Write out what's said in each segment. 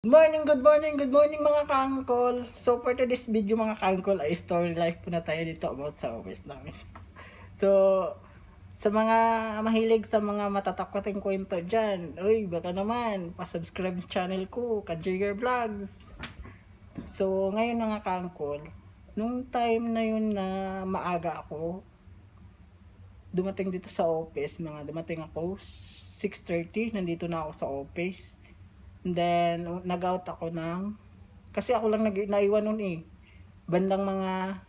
Good morning mga ka-angkol. So for today's video mga ka-angkol ay story life po na tayo dito about sa office namin. So sa mga mahilig sa mga matatakwating kwento dyan, uy baka naman pa-subscribe channel ko, Kajiger Vlogs. So ngayon mga ka-angkol, nung time na yun na maaga ako, dumating dito sa office, dumating ako 6:30, nandito na ako sa office. And then, nag-out ako kasi ako lang naiwan nun eh. Bandang mga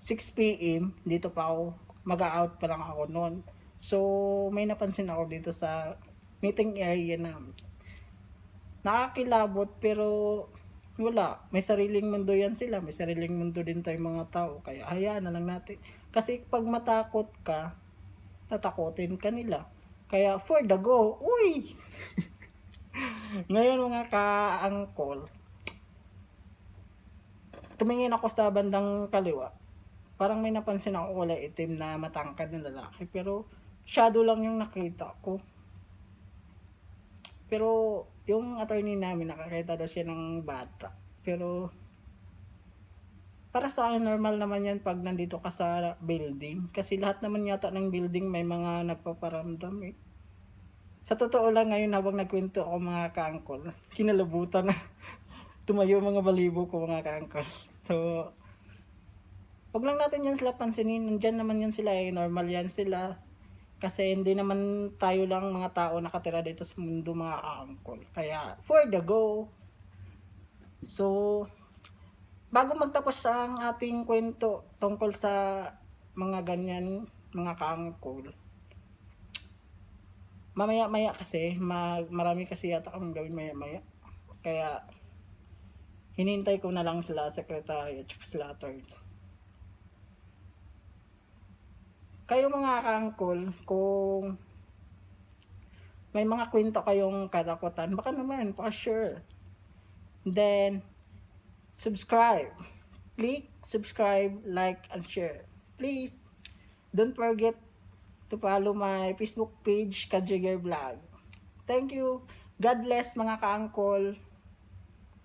6 p.m. dito pa ako, mag-out pa lang ako noon. So, may napansin ako dito sa meeting area namin. Nakakilabot pero wala. May sariling mundo yan sila. May sariling mundo din tayong mga tao. Kaya hayaan na lang natin. Kasi pag matakot ka, tatakotin ka nila. Kaya for the go, uy! Ngayon mga ka-angkol, tumingin ako sa bandang kaliwa. Parang may napansin ako kulay itim na matangkad na lalaki. Pero shadow lang yung nakita ko. Pero yung attorney namin nakakita daw siya ng bata. Pero para sa akin normal naman yan pag nandito ka sa building. Kasi lahat naman yata ng building may mga nagpaparamdam eh. Sa totoo lang ngayon habang nagkwento ako mga ka-angkol, kinalabutan na tumayo mga balibo ko mga ka-angkol. So, wag lang natin yan sila pansinin. Nandyan naman yan sila eh. Normal yan sila. Kasi hindi naman tayo lang mga tao nakatira dito sa mundo mga ka-angkol. Kaya, for the go. So, bago magtapos ang ating kwento tungkol sa mga ganyan mga ka-angkol, mamaya-maya kasi, marami kasi yata akong gawin maya-maya. Kaya, hinintay ko na lang sila secretary at sila attorney. Kayo mga ka-angkol, kung may mga kwento kayong katakutan, baka naman, pa-share. Then, subscribe. Click, subscribe, like, and share. Please, don't forget to follow my Facebook page, Kajiger Vlog. Thank you. God bless mga ka-angkol.